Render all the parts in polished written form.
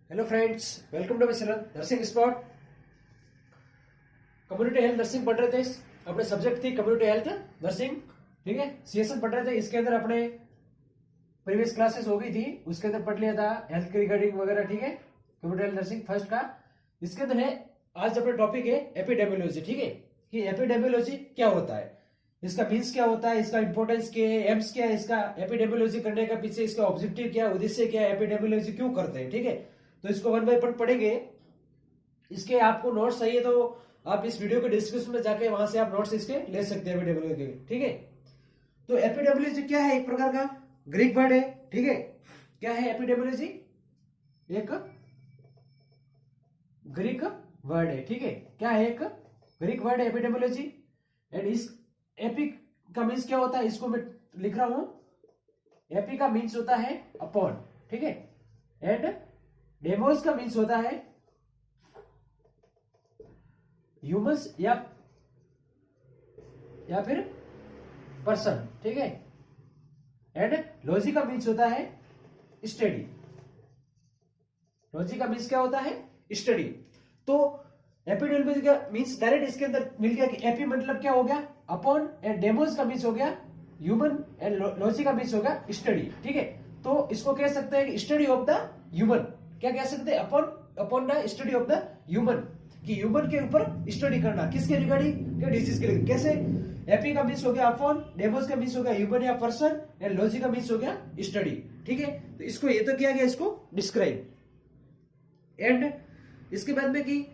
Hello friends, welcome to mission nursing spot. Community health nursing पढ़ रहे थे। अपने सब्जेक्ट थी कम्युनिटी हेल्थ नर्सिंग। ठीक है, सीएसएन पढ़ रहे थे। इसके अंदर अपने प्रीवियस क्लासेस हो गई थी, उसके अंदर पढ़ लिया था हेल्थ के रिगार्डिंग वगैरह। ठीक है, कम्युनिटी हेल्थ नर्सिंग फर्स्ट का इसके अंदर है। आज अपना टॉपिक है एपिडेमियोलॉजी। ठीक है, कि एपिडेमियोलॉजी क्या होता है, इसका मीन्स क्या होता है, इसका इंपॉर्टेंस क्या है, एम्स क्या है, इसका एपिडेमियोलॉजी करने का पीछे इसका ऑब्जेक्टिव क्या है, उद्देश्य क्या है, एपिडेमियोलॉजी क्यों करते हैं। ठीक है, तो इसको वन बाय वन पढ़ेंगे। इसके आपको नोट्स चाहिए तो आप इस वीडियो के डिस्क्रिप्शन में जाके वहां से आप नोट्स इसके ले सकते हैं एपिडेमियोलॉजी के। ठीक है, तो एपिडेमियोलॉजी क्या है, एक प्रकार का ग्रीक वर्ड है। ठीक है, क्या है एपिडेमियोलॉजी, एक ग्रीक वर्ड है। ठीक है, क्या है, एक ग्रीक वर्ड है एपिडेमियोलॉजी। एंड इस एपी का मीन्स क्या होता है, इसको मैं लिख रहा हूं। एपी का मीन्स होता है अपॉन। ठीक है, एंड डेमोस का मीन्स होता है ह्यूमंस या फिर पर्सन। ठीक है, एंड लॉजी का मीन्स होता है स्टडी। लॉजी का मीन्स क्या होता है, स्टडी। तो एपिडेमियोलॉजी का मीन्स डायरेक्ट इसके अंदर मिल गया कि एपी मतलब क्या हो गया, अपॉन, एंड डेमोस का मीन्स हो गया ह्यूमन, एंड लॉजी का मीन्स हो गया स्टडी। ठीक है, तो इसको कह सकते हैं कि स्टडी ऑफ द ह्यूमन। क्या कह सकते हैं, upon the study of the human, कि ह्यूमन के ऊपर स्टडी करना, किसके रिगार्डिंग, के डिजीज के रिगार्डिंग। कैसे, एपी का मीन्स हो गया अपॉन, डेमोस का मीन्स हो गया ह्यूमन या पर्सन, एंड लॉजी का मीन्स हो गया स्टडी। ठीक है, तो इसको ये तो किया गया, इसको डिस्क्राइब। एंड इसके बाद में कि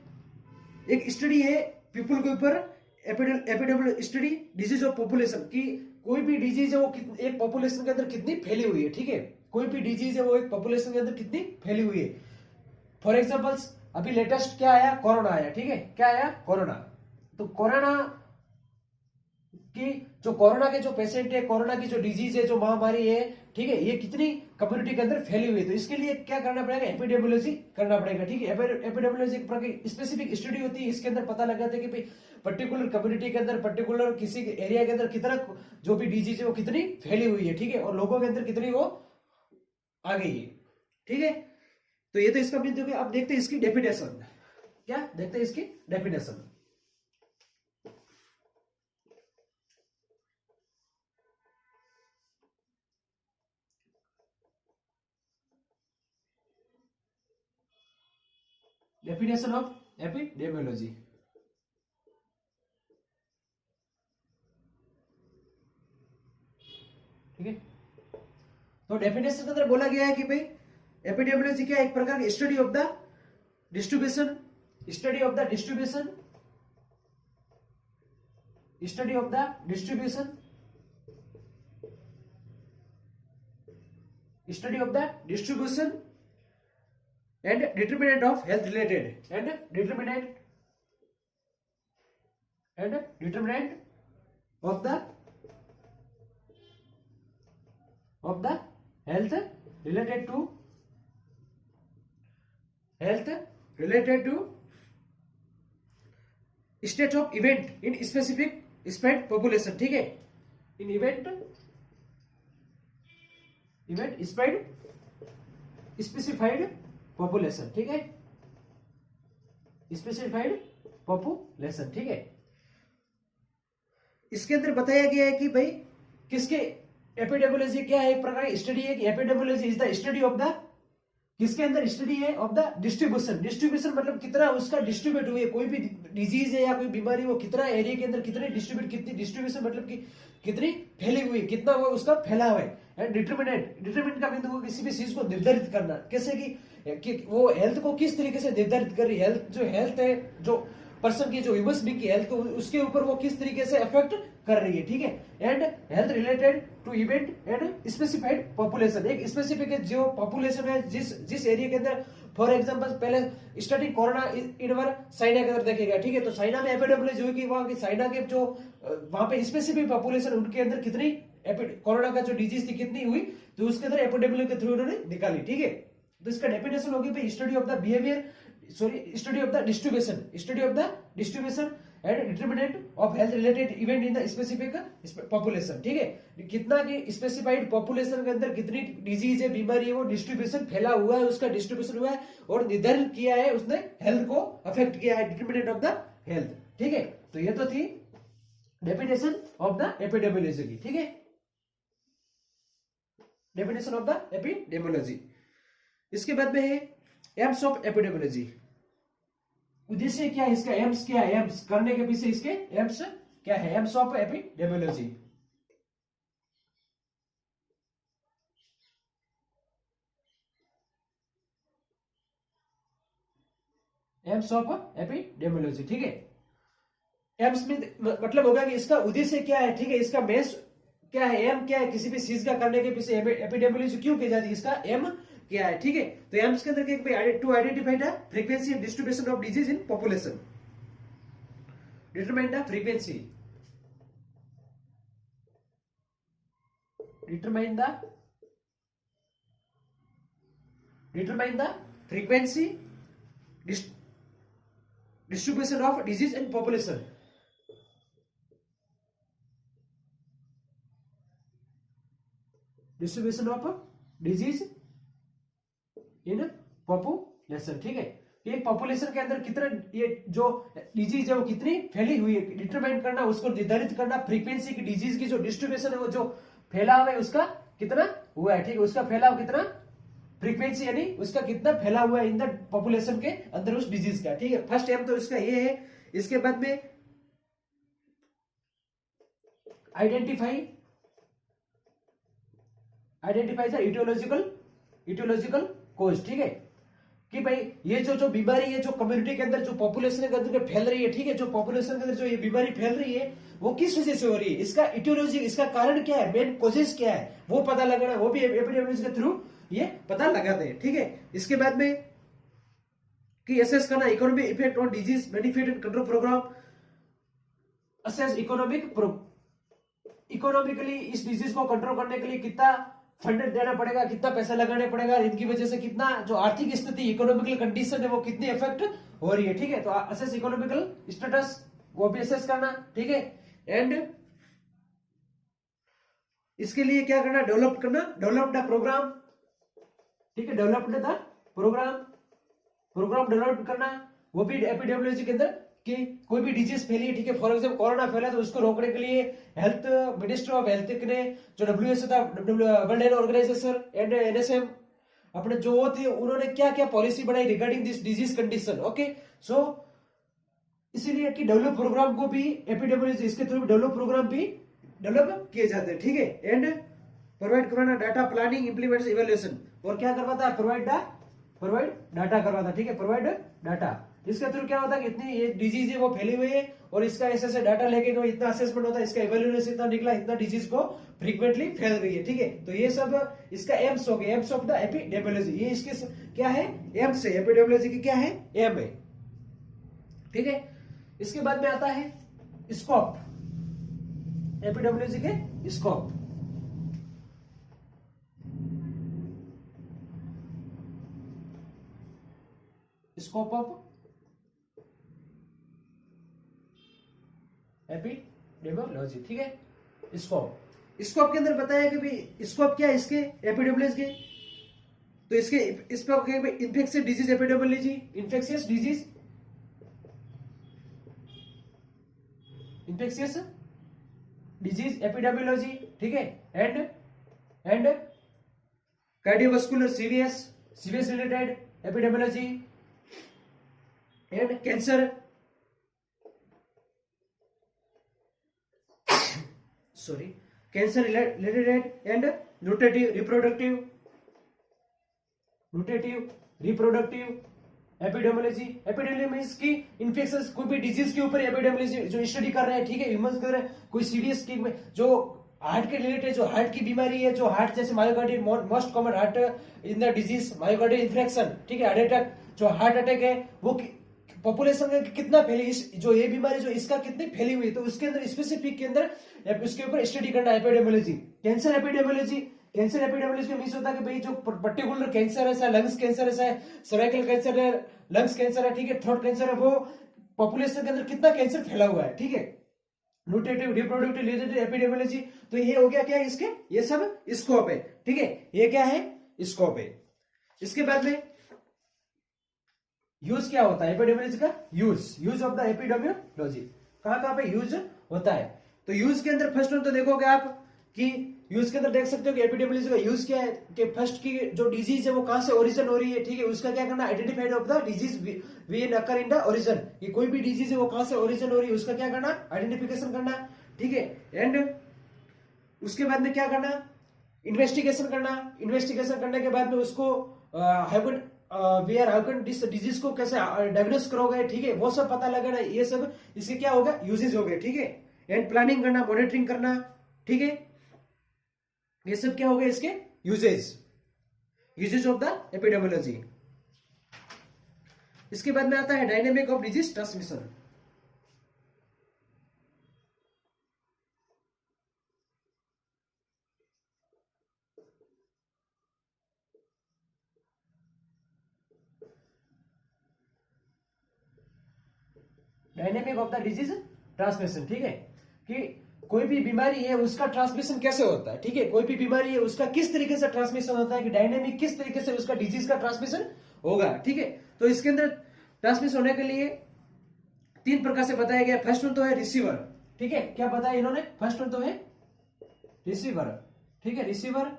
एक स्टडी है पीपल के ऊपर, epidemiology study disease of population, की कोई भी डिजीज है वो एक पॉपुलेशन के अंदर कितनी फैली हुई है। ठीक है, कोई भी डिजीज है वो एक पॉपुलेशन के अंदर कितनी फैली हुई है। फॉर एग्जांपल्स अभी लेटेस्ट क्या आया, कोरोना आया। ठीक है, क्या आया, कोरोना। तो कोरोना की जो कोरोना के जो पेशेंट है, कोरोना की जो डिजीज है, जो महामारी है, ठीक है, ये कितनी कम्युनिटी के अंदर फैली हुई है। तो इसके लिए क्या करना पड़ेगा, एपिडेमियोलॉजी करना पड़ेगा। ठीक है, एपिडेमियोलॉजी एक स्पेसिफिक स्टडी होती है। इसके अंदर पता लगाते हैं कि भाई पर्टिकुलर कम्युनिटी के अंदर, पर्टिकुलर किसी एरिया के अंदर कितना जो भी डिजीज है वो कितनी फैली हुई है। ठीक है, और लोगों के अंदर कितनी वो आ गई है। ठीक है, तो ये तो इसका मीन जो कि आप देखते हैं इसकी डेफिनेशन। क्या देखते हैं इसकी डेफिनेशन। Definition of epidemiology. ठीक है, तो डेफिनेशन के अंदर बोला गया है कि भाई एपिडेमियोलॉजी क्या है, एक प्रकार की study of the distribution, study of the distribution, study of the distribution, study of the distribution and determinant of health related, and determinant of the health related to state of event in specific spread population. ठीक है, इन event spread specified population. ठीक है, specified population. ठीक है, इसके अंदर बताया गया है कि भाई किसके एपिडेमियोलॉजी क्या है, एक प्रकार की स्टडी है कि epidemiology is the study of the, किसके अंदर स्टडी है, ऑफ द डिस्ट्रीब्यूशन। डिस्ट्रीब्यूशन मतलब कितना उसका डिस्ट्रीब्यूट हुई है, कोई भी डिजीज है या कोई बीमारी, वो कितना एरिया के अंदर कितने कितनी डिस्ट्रीब्यूशन मतलब कि कितनी फैली हुई, कितना वो उसका फैला हुआ है। एंड डिटरमिनेंट का बिंदु को किसी भी चीज को निर्धारित करना, कैसे कि वो हेल्थ को किस तरीके से निर्धारित कर रही है, हेल्थ है जो पर्सन की, जो ह्यूमन बीइंग की हेल्थ को, उसके ऊपर वो किस तरीके से इफेक्ट कर रही है। ठीक है, and health related to event and specified population, एक स्पेसिफिक जो पॉपुलेशन है जिस एरिया के अंदर। फॉर एग्जांपल पहले starting corona in our China के अंदर देखेगा। ठीक है, तो चाइना में एपिडेमियोलॉजी हुई कि वहां की चाइना के जो वहां पे स्पेसिफिक पॉपुलेशन, उनके अंदर कितनी कोरोना का जो डिजीज थी कितनी हुई, तो उसके अंदर एपिडेमियोलॉजी के थ्रू उन्होंने निकाली। ठीक है, तो इसका डेफिनेशन होगी भाई study of the behaviour, study of the distribution and determinant of health related event in the specific population, ठीक है, कितना की स्पेसिफाइड पॉपुलेशन के अंदर कितनी डिजीज है, बीमारी है, वो डिस्ट्रीब्यूशन फैला हुआ है, उसका डिस्ट्रीब्यूशन हुआ है और निर्धारित किया है, उसने हेल्थ को अफेक्ट किया है, डिटरमिनेंट ऑफ द हेल्थ, ठीक है। तो ये तो थी डेफिनेशन ऑफ द एपिडेमियोलॉजी की, ठीक है, डेफिनेशन ऑफ द एपिडेमियोलॉजी। इसके बाद में है एम्स ऑफ एपिडेमियोलॉजी। उद्देश्य क्या है इसका, एम्स क्या है, एम्स करने के पीछे इसके एम्स क्या है, AIIMS of epidemiology. AIIMS of epidemiology, ठीक है। एम्स में मतलब होगा कि इसका उद्देश्य क्या है, ठीक है, इसका बेस क्या है, एम क्या है, किसी भी चीज का करने के पीछे एपिडेमियोलॉजी क्यों की जाती है, इसका एम क्या है, ठीक है। तो एम्स के अंदर to identify the frequency and distribution of disease in population, determine the frequency, determine the frequency distribution of disease in population, distribution of disease in population, ठीक है। ये पॉपुलेशन के अंदर कितना ये जो डिजीज है वो कितनी फैली हुई है, डिटरमाइन करना, उसको निर्धारित करना, फ्रीक्वेंसी की डिजीज की जो डिस्ट्रीब्यूशन है वो जो फैलाव है उसका कितना हुआ है, ठीक है, उसका फैलाव कितना, फ्रीक्वेंसी यानी उसका कितना फैला हुआ है इन द पॉपुलेशन के अंदर उस डिजीज का, ठीक है। फर्स्ट एम तो इसका ये है। इसके बाद में आइडेंटिफाई द इटियोलॉजिकल कॉज, ठीक है, कि भाई ये जो बीमारी है जो कम्युनिटी के अंदर जो पॉपुलेशन के अंदर फैल रही है, ठीक है, जो पॉपुलेशन के अंदर जो ये बीमारी फैल रही है वो किस वजह से हो रही है, इसका इटियोलॉजी, इसका कारण क्या है, मेन कॉजेस क्या है, वो पता लगाना, वो भी एपिडेमियोलॉजी के थ्रू ये पता लगाते हैं, ठीक है। इसके बाद में कि असेस करना economic effect on disease benefit and control program, assess economically इस डिजीज को कंट्रोल करने के लिए कितना फंड देना पड़ेगा, कितना पैसा लगाना पड़ेगा, इनकी वजह से कितना जो आर्थिक स्थिति इकोनॉमिकल कंडीशन है वो कितनी इफेक्ट हो रही है, ठीक है। तो असेस इकोनॉमिकल स्टेटस वो भी असेस करना, ठीक है। एंड इसके लिए क्या करना, डेवलप द प्रोग्राम, ठीक है, डेवलपमेंट द प्रोग्राम डेवलप करना, वो भी एपिडेमियोलॉजी के अंदर कि कोई भी डिजीज फैली है, ठीक है, फॉर एग्जाम्पल कोरोना फैला तो उसको रोकने के लिए हेल्थ मिनिस्टर ऑफ हेल्थ ने जो WHO था, world health organization and NSM अपने जो वो थे उन्होंने क्या क्या पॉलिसी बनाई regarding this disease condition, okay. So इसीलिए कि डेवलप प्रोग्राम को भी एपिडेमियोलॉजी इसके थ्रू डेवलप प्रोग्राम भी डेवलप किए जाते हैं, ठीक है। एंड प्रोवाइड करवाना डाटा प्लानिंग इंप्लीमेंट इवेल्युएशन, और क्या करवाता है, प्रोवाइड डाटा करवाता, ठीक है, प्रोवाइड डाटा। इसके थ्रू क्या होता है कि इतनी ये डिजीज है वो फैली हुई है और इसका ऐसे डाटा लेके कोई इतना असेसमेंट होता है, इसका इवेल्युएशन इतना निकला, इतना डिजीज को फ्रीक्वेंटली फैल रही है, ठीक है। तो ये सब इसका एम्स हो गया, एम्स ऑफ द एपिडेमियोलॉजी, ये इसके क्या है, एम्स है, एपिडेमियोलॉजी की क्या है, एम है, ठीक है। इसके बाद में आता है स्कोप, एपिडेमियोलॉजी के स्कोप, स्कोप ऑफ एपिडेमियोलॉजी, ठीक है। स्कोप के अंदर बताया कि भाई स्कोप क्या है इसके एपिडेमियोलॉजी के, तो इसके इस पर infectious disease epidemiology, infectious disease epidemiology, ठीक है। And cardiovascular CVS related epidemiology and cancer, cancer related and nutritive reproductive epidemiology. Epidemiology means की इन्फेक्शन कोई भी डिजीज के ऊपर एपिडेमियोलॉजी जो स्टडी कर रहे हैं, ठीक है, ह्यूमंस कर रहे हैं, कोई सीरियस की जो हार्ट के रिलेटेड जो हार्ट की बीमारी है, जो हार्ट जैसे myocardial most common heart in the disease myocardial infection, ठीक है, हार्ट अटैक, जो हार्ट अटैक है वो पॉपुलेशन में कितना फैली, इस जो ये बीमारी जो इसका कितनी फैली हुई है, तो उसके अंदर स्पेसिफिक के अंदर उसके ऊपर स्टडी करना एपिडेमियोलॉजी। कैंसर एपिडेमियोलॉजी का मीन्स होता है कि भाई जो पर्टिकुलर कैंसर है, लंग्स कैंसर है, सर्वाइकल कैंसर है, लंग्स कैंसर है, ठीक है, थ्रोट कैंसर है, वो पॉपुलेशन के अंदर कितना कैंसर फैला हुआ है, ठीक है। न्यूट्रिटिव, रिप्रोडक्टिव, लीजिटिव, एपिडेमियोलॉजी, तो ये हो गया क्या इसके, ये सब स्कोप है, ठीक है। ये क्या है, स्कोप है। इसके बाद में यूज क्या होता है एपिडेमियोलॉजी का, यूज ऑफ द एपिडेमियोलॉजी कहां पे यूज होता है। तो यूज के अंदर फर्स्ट वन तो देखोगे आप कि यूज के अंदर देख सकते हो कि एपिडेमियोलॉजी का यूज क्या है कि फर्स्ट की जो डिजीज है वो कहां से ओरिजिन हो रही है, ठीक है, उसका क्या करना, identified of the disease we occur in the origin, कि कोई भी डिजीज है वो कहां से ओरिजिन हो रही है उसका क्या करना, आइडेंटिफिकेशन करना, ठीक है। एंड उसके बाद में क्या करना, इन्वेस्टिगेशन करना, इन्वेस्टिगेशन करने के बाद में उसको हाउ कैन दिस डिजीज को कैसे डायग्नोस करोगे, ठीक है, वो सब पता लगेगा, ये सब इसके क्या होगा, यूजेज हो गए, ठीक है। एंड प्लानिंग करना, मॉनिटरिंग करना, ठीक है, ये सब क्या हो गए इसके यूजेज ऑफ द एपिडेमियोलॉजी। इसके बाद में आता है dynamic of disease transmission. Dynamic of the disease transmission, ठीक है, कि कोई भी बीमारी है उसका ट्रांसमिशन कैसे होता है, ठीक है, कोई भी बीमारी है उसका किस तरीके से ट्रांसमिशन होता है, कि डायनेमिक किस तरीके से उसका डिजीज का ट्रांसमिशन होगा, ठीक है। तो इसके अंदर ट्रांसमिशन होने के लिए 3 प्रकार से बताया गया। फर्स्ट वन तो है रिसीवर, ठीक है, क्या बताया इन्होंने, फर्स्ट वन तो है रिसीवर, ठीक है, रिसीवर।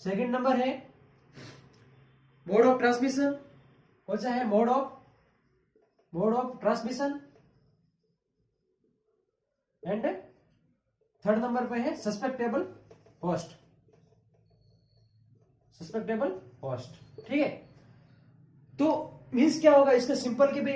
सेकेंड नंबर है मोड ऑफ ट्रांसमिशन, कौन सा है, mode of transmission. And third number पे है सस्पेक्टेबल होस्ट, ठीक है। तो मीन्स क्या होगा इसका सिंपल कि भाई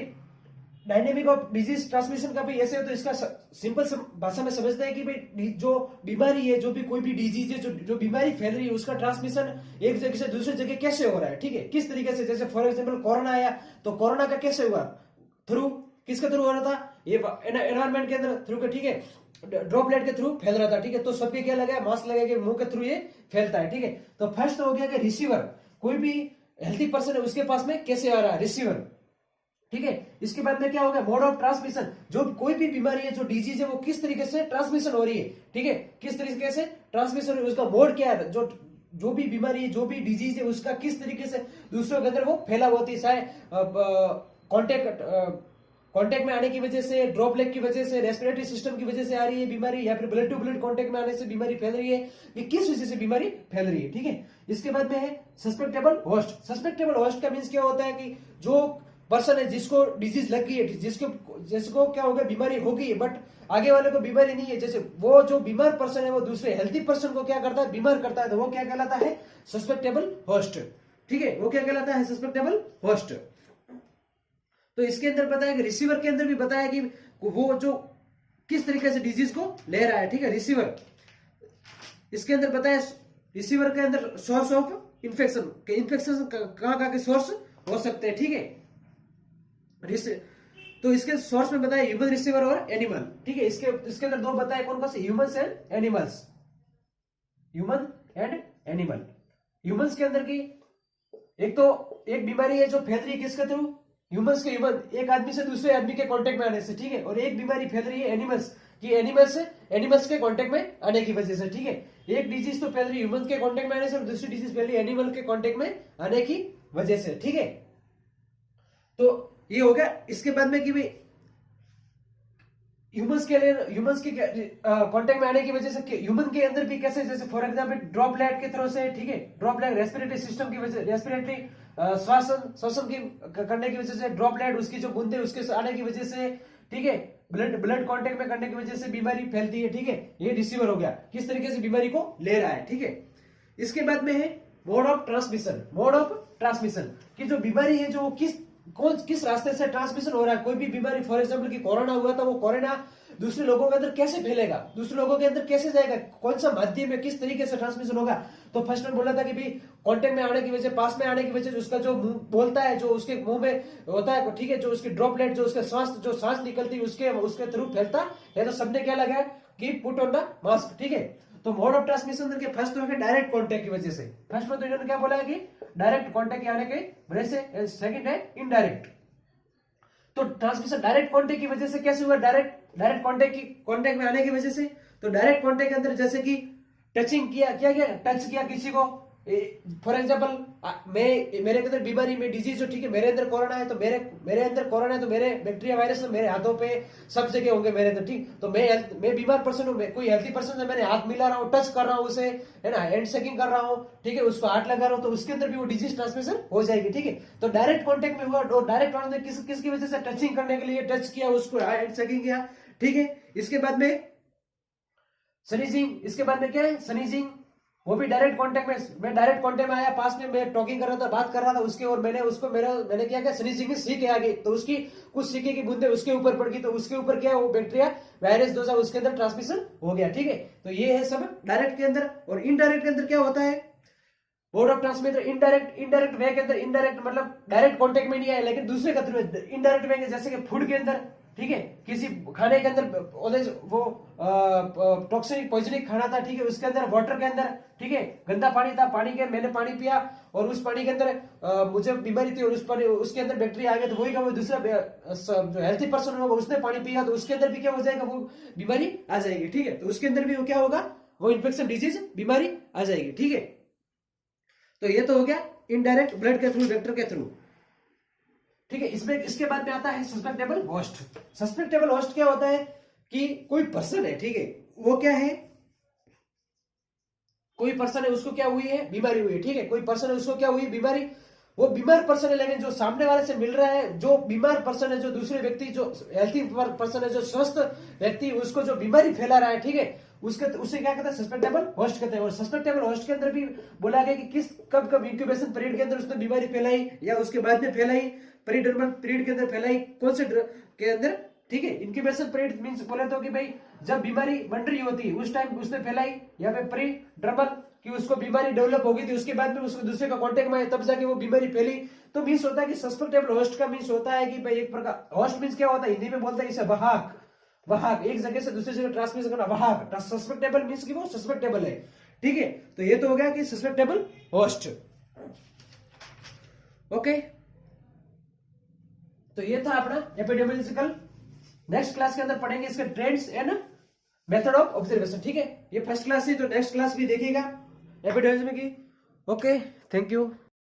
डायनेमिक ऑफ डिजीज ट्रांसमिशन का भी ऐसे हो, तो इसका सिंपल भाषा में समझते हैं कि भाई जो बीमारी है, जो भी कोई भी डिजीज है, जो बीमारी फैल रही है उसका ट्रांसमिशन एक जगह से दूसरी जगह कैसे हो रहा है, ठीक है, किस तरीके से। जैसे फॉर एग्जाम्पल कोरोना आया, तो कोरोना का कैसे हुआ, थ्रू किसके थ्रू हो रहा था, ये एनवायरमेंट के अंदर थ्रू के, ठीक है, ड्रॉपलेट के थ्रू फैल रहा था, ठीक है। तो सबके क्या लगा, मास्क लगा के मुंह के थ्रू ये फैलता है, ठीक है। तो फर्स्ट तो हो गया कि रिसीवर, कोई भी हेल्थी पर्सन है उसके पास में कैसे आ रहा है, रिसीवर, ठीक है। इसके बाद में क्या होगा, मोड ऑफ ट्रांसमिशन, जो कोई भी बीमारी है, जो डिजीज है, वो किस तरीके से ट्रांसमिशन हो रही है, ठीक है, किस तरीके से ट्रांसमिशन हो रही है, उसका मोड क्या है, जो भी बीमारी है, जो भी डिजीज है, उसका किस तरीके से दूसरों के अंदर वो फैला होती है, चाहे कांटेक्ट में आने की वजह से, ड्रॉपलेट की वजह से, रेस्पिरेटरी सिस्टम की वजह से आ रही है बीमारी, या फिर ब्लड टू ब्लड कांटेक्ट में आने से बीमारी फैल रही है, ये किस वजह से बीमारी फैल रही है, ठीक है। इसके बाद में है सस्पेक्टेबल होस्ट। सस्पेक्टेबल होस्ट का मींस क्या होता है कि जो पर्सन है जिसको डिजीज लग गई है, जिसको क्या हो गया, बीमारी हो गई है, बट आगे वाले को बीमारी नहीं है, जैसे वो जो बीमार पर्सन है वो दूसरे हेल्थी पर्सन को क्या करता है, बीमार करता है, तो वो क्या कहलाता है, सस्पेक्टेबल होस्ट, ठीक है, वो क्या कहलाता है, सस्पेक्टेबल होस्ट। तो इसके अंदर बताया कि रिसीवर के अंदर भी बताया कि वो जो किस तरीके से डिजीज को ले रहा है, ठीक है, रिसीवर। इसके अंदर बताया रिसीवर के अंदर सोर्स ऑफ इन्फेक्शन कहां के सोर्स हो सकते हैं, ठीक है। तो इसके सोर्स में बताया ह्यूमन रिसीवर और एनिमल, ठीक है। इसके अंदर 2 बताए, कौन कौन से, humans and animals, human and animal. Humans के अंदर की एक बीमारी है जो फैल रही है किसके थ्रू, ह्यूमंस के ह्यूमन, एक आदमी से दूसरे आदमी के कांटेक्ट में आने से, ठीक है। और एक बीमारी फैल रही है एनिमल्स की, एनिमल्स के कांटेक्ट में आने की वजह से, ठीक है। एक डिजीज तो फैल रही है ह्यूमन के कांटेक्ट में आने से, और दूसरी डिजीज फैल रही है एनिमल के कांटेक्ट में आने की वजह से, ठीक है। तो ये हो गया। इसके बाद में कि भाई ह्यूमंस के कांटेक्ट में आने की वजह से ह्यूमन के अंदर भी कैसे, जैसे फॉर एग्जांपल ड्रॉपलेट के थ्रू से, ठीक है, ड्रॉपलेट रेस्पिरेटरी सिस्टम की वजह, रेस्पिरेटरी श्वासन की करने की वजह से, ड्रॉपलेट उसकी जो बूंदे उसके आने की वजह से, ठीक है, ब्लड कांटेक्ट में करने की वजह से बीमारी फैलती है, ठीक है। ये रिसीवर हो गया, किस तरीके से बीमारी को ले रहा है, ठीक है। इसके बाद में है मोड ऑफ ट्रांसमिशन की जो बीमारी है, जो किस रास्ते से ट्रांसमिशन हो रहा है। कोई भी बीमारी, फॉर एग्जांपल कि कोरोना हुआ था, वो कोरोना दूसरे लोगों के अंदर कैसे फैलेगा, दूसरे लोगों के अंदर कैसे जाएगा, कौन सा माध्यम में किस तरीके से ट्रांसमिशन होगा। तो फर्स्ट में बोला था कि भाई कांटेक्ट में आने की वजह, पास में आने की वजह, उसका जो मुंह बोलता है, जो उसके मुंह में होता है, ठीक है, जो उसकी ड्रॉपलेट, जो उसके सांस निकलती है, उसके थ्रू फैलता है। तो सबने क्या लगाया कि पुट ऑन द मास्क, ठीक है। तो मोड ऑफ ट्रांसमिशन के फर्स्ट तो है डायरेक्ट कांटेक्ट की वजह से, फर्स्ट में तो इन्होंने क्या बोला है कि डायरेक्ट कांटेक्ट आने के वजह से, सेकंड है इनडायरेक्ट। तो ट्रांसमिशन डायरेक्ट कांटेक्ट की वजह से कैसे हुआ, डायरेक्ट कांटेक्ट में आने की वजह से। तो डायरेक्ट कांटेक्ट के अंदर जैसे कि टचिंग किया, क्या किया, टच किया किसी को, फॉर एग्जाम्पल मेरे अंदर बीमारी में डिजीज हो, ठीक है, मेरे अंदर कोरोना है तो मेरे अंदर कोरोना है तो मेरे बैक्टीरिया वायरस मेरे हाथों पे सब जगह होंगे मेरे अंदर, ठीक। तो मैं बीमार पर्सन हूँ, कोई हेल्थी पर्सन से मैंने हाथ मिला रहा हूँ, टच कर रहा हूँ उसे, है ना, हैंड शेकिंग कर रहा हूँ, ठीक है, उसको हाथ लगा रहा हूँ, तो उसके अंदर भी वो डिजीज ट्रांसमिशन हो जाएगी, ठीक है। तो डायरेक्ट कॉन्टेक्ट में हुआ, और डायरेक्ट कॉन्टेक्ट किसकी वजह से, टचिंग करने के लिए टच किया उसको, हैंड शेकिंग किया, ठीक है। इसके बाद में स्नीजिंग, इसके बाद में क्या है, स्नीजिंग, वो भी डायरेक्ट कांटेक्ट में, मैं डायरेक्ट कांटेक्ट में आया, पास में मैं टॉकिंग कर रहा था, बात कर रहा था उसके, और मैंने क्या किया, स्नीजिंग सीख आ गई, तो उसकी कुछ सीखे की बूंदे उसके ऊपर पड़ गई, तो उसके ऊपर क्या, वो बैक्टीरिया वायरस दोजा उसके अंदर ट्रांसमिशन हो गया, ठीक है। तो ये है सब डायरेक्ट के अंदर। और इनडायरेक्ट के अंदर क्या होता है, mode of transmission indirect way के अंदर, इनडायरेक्ट मतलब डायरेक्ट कांटेक्ट में नहीं आया लेकिन दूसरे के थ्रू इनडायरेक्ट वे, जैसे कि फूड के अंदर, ठीक है, किसी खाने के अंदर वो टॉक्सिक पॉइजनिक खाना था, ठीक है, उसके अंदर वाटर के अंदर, ठीक है, गंदा पानी था, मैंने पानी पिया और उस पानी के अंदर मुझे बीमारी थी और उसके अंदर बैक्टीरिया आ गया, तो वही का वो दूसरा जो हेल्थी पर्सन होगा उसने पानी पिया तो उसके अंदर भी क्या हो जाएगा, वो बीमारी आ जाएगी, ठीक है। तो उसके अंदर भी वो क्या होगा, वो इन्फेक्शन डिजीज बीमारी आ जाएगी, ठीक है। तो ये तो हो गया इनडायरेक्ट ब्लड के थ्रू, वेक्टर के थ्रू, ठीक है। इसके बाद में आता है सस्पेक्टेबल होस्ट। सस्पेक्टेबल होस्ट क्या होता है कि कोई पर्सन है, ठीक है, वो क्या है, कोई पर्सन है उसको क्या हुई है, बीमारी हुई है, ठीक है, कोई पर्सन है उसको क्या हुई है, बीमारी, वो बीमार पर्सन है लेकिन जो सामने वाले से मिल रहा है, जो बीमार पर्सन है, जो दूसरे व्यक्ति, जो हेल्थी पर्सन है, जो स्वस्थ व्यक्ति, उसको जो बीमारी फैला रहा है, ठीक है, उसे क्या कहते हैं, सस्पेक्टेबल होस्ट कहते हैं। और सस्पेक्टेबल होस्ट के अंदर भी बोला गया कि कब इंक्यूबेशन पीरियड के अंदर उसने बीमारी फैलाई या उसके बाद में फैलाई, पीरियड के अंदर फैलाई, कौन से के अंदर, ठीक है। इंक्यूबेशन पीरियड मींस बोले तो कि भाई जब बीमारी बन रही होती है उस टाइम उसने फैलाई, या फिर प्री ड्रमल कि उसको बीमारी डेवलप हो गई थी, उसके बाद में उसको दूसरे का कांटेक्ट में आया तब जाके वो बीमारी फैली। तो मींस होता है कि सस्पेक्टेबल होस्ट का मींस होता है कि भाई एक प्रकार, होस्ट मींस क्या होता है, हिंदी में बोलते हैं इसे वाहक, एक जगह से दूसरी जगह ट्रांसमिशन करना, वाहक। सस्पेक्टेबल मींस कि वो सस्पेक्टेबल है, ठीक है। तो ये तो हो गया कि सस्पेक्टेबल होस्ट, ओके। तो ये था अपना एपिडेमियोलॉजिकल। नेक्स्ट क्लास के अंदर पढ़ेंगे इसके trends and method of observation, ठीक है। ये फर्स्ट क्लास है, तो नेक्स्ट क्लास भी देखिएगा एपिडेमियोलॉजी की, ओके, थैंक यू।